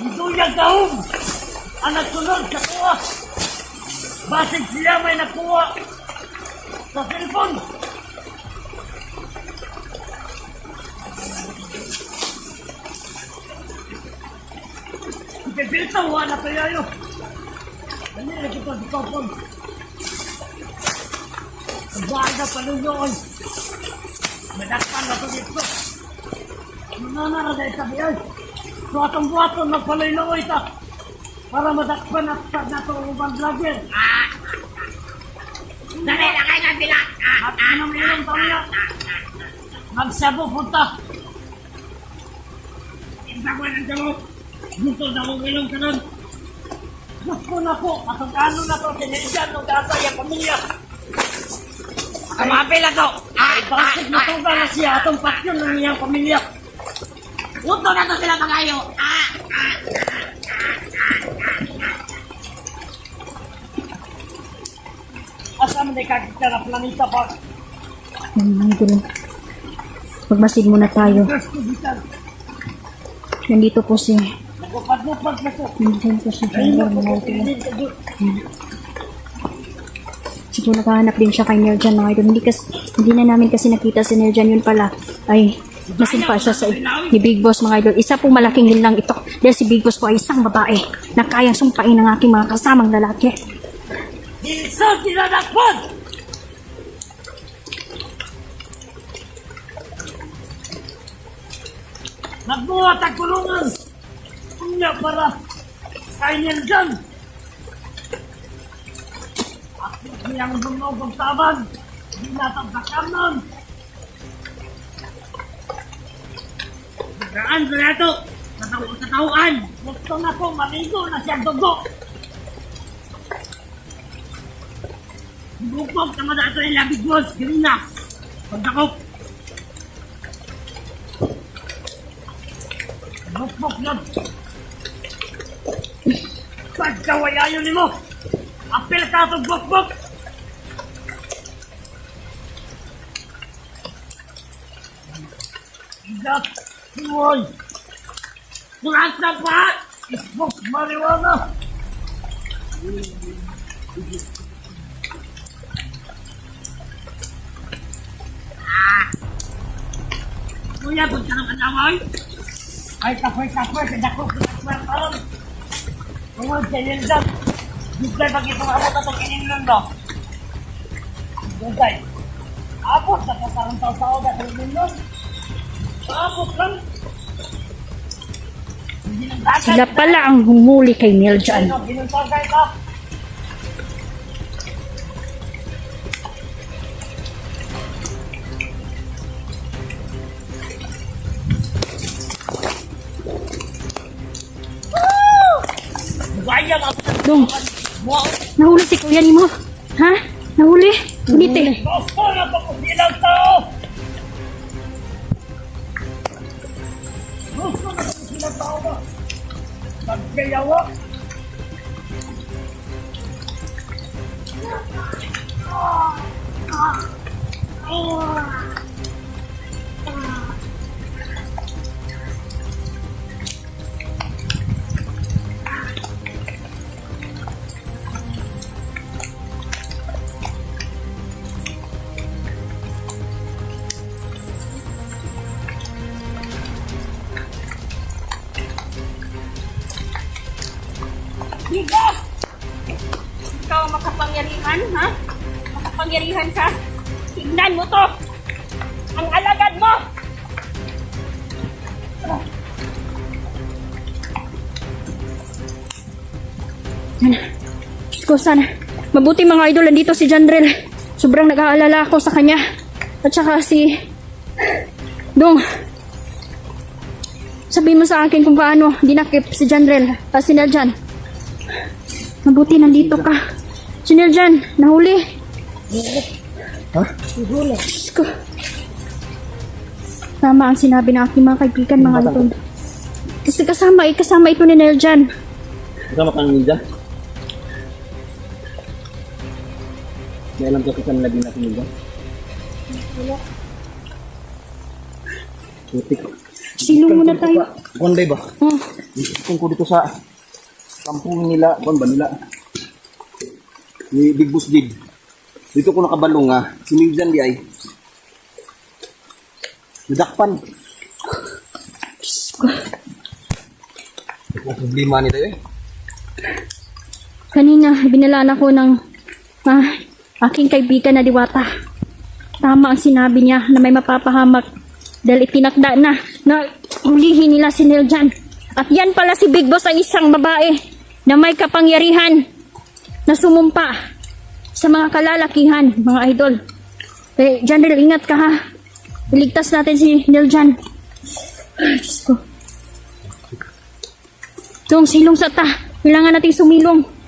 Iduyag dahong ang nagsunod sa kuha. Basig siya may nakuha sa cellphone. Ipipilta, wala na kaya yun. Ano na kita sa cellphone? Ang bahay na palunyoon. Madakpan na ito dito. Ano na dahil sabi ay. Buwatong-buwaton magpaloy-loy ta. Para madakpan at na ito ang ubang vlogger. Dali na kayo ng bila. At anong ilang pamilya. Magsabo punta. Isa ko ng damo. Gusto na kong ilong ka nun. Gusto na po. Atong ano na ito. Sinilyan ng gasa yung pamilya. Kamapil ako. Bakit matuga na siya atong patyon ng iyang pamilya. Uto na ito sila magayo. Asa mo na ikakita na planeta pa. Yan mga idol. Magmasid muna tayo. Nandito po si... Nagupad-upad na ito. Nandito po si Chandler mga idol. Siguro nakahanap din siya kay Nerjan mga idol. Hindi na namin kasi nakita si Nerjan, yun pala ay nasimpa siya sa ni Big Boss mga idol. Isa po malaking linlang ito dahil si Big Boss po ay isang babae na kayang sumpain ng aking mga kasamang lalaki. Dilso tinadakpan! Nagbuhat ang kulungan! Kunya para kay Nerjan! Yang bumogong taban, di natabakam nun. Bagaan ko na ito, katauan. Gusto na po, maligo na siyang dugo. Bukog tama na ito yung labig mo, girina. Pagdakop. Bukbok yan. Pagkawayayon ni mo. Apel ka ito, bukbok. Igat, huwoy. Turas na pa! Isbok, mariwana. Kuya, kung ka naman naman. Ay, kapoy, kadako, kapoy. Tungod sa Niljan. Dugay pag ito makamot at kininlon do. Dugay. Apos, nakasarang tao-tao na kininlon. Apos lang. Hindi nang dagat. Sila pala ang humuli kay Niljan. Binuntagay ka. Gaya mga Dong, mo. nahuli si kuya ni mo. Ha? Nahuli? Ngunit eh. Gusto na papusilang tao. Gusto na papusilang tao ba? Pagkayawa. Bigos! Ikaw ang makapangyarihan, ha? Makapangyarihan ka? Tignan mo to! Ang alagad mo! Sana. Diyos ko, sana. Mabuti mga idol, nandito si Jandrel. Sobrang nag-aalala ako sa kanya. At saka si... Dong. Sabihin mo sa akin kung paano dinakip si Jandrel. Si Niljan. Mabuti nandito ka. Si Niljan, nahuli. Ha? Diyos ko. Tama ang sinabi ng aking mga kaibigan, mga idol. Kasi kasama ito ni Niljan. Kasama kang ninja? May alam ka kung lagi natin ninja? Putik. Silong muna tayo. Konday ba? Oh, Kung ko dito sa kampung nila, kon ba nila? Ni Big Boss Big. Dito ko nakabalong nga. Si Niljan di ay. Nadakpan. Diyos ko. Ang problema nito eh. Kanina, binalaan ako ng aking kaibigan na Diwata. Tama ang sinabi niya na may mapapahamak dahil itinakda na hulihin nila si Niljan. At yan pala si Big Boss, ang isang babae na may kapangyarihan na sumumpa sa mga kalalakihan, mga idol. Eh, Jandrel, ingat ka ha. Iligtas natin si Niljan. Ay, Diyos ko. Dong, silong sa ta. Kailangan nating sumilong.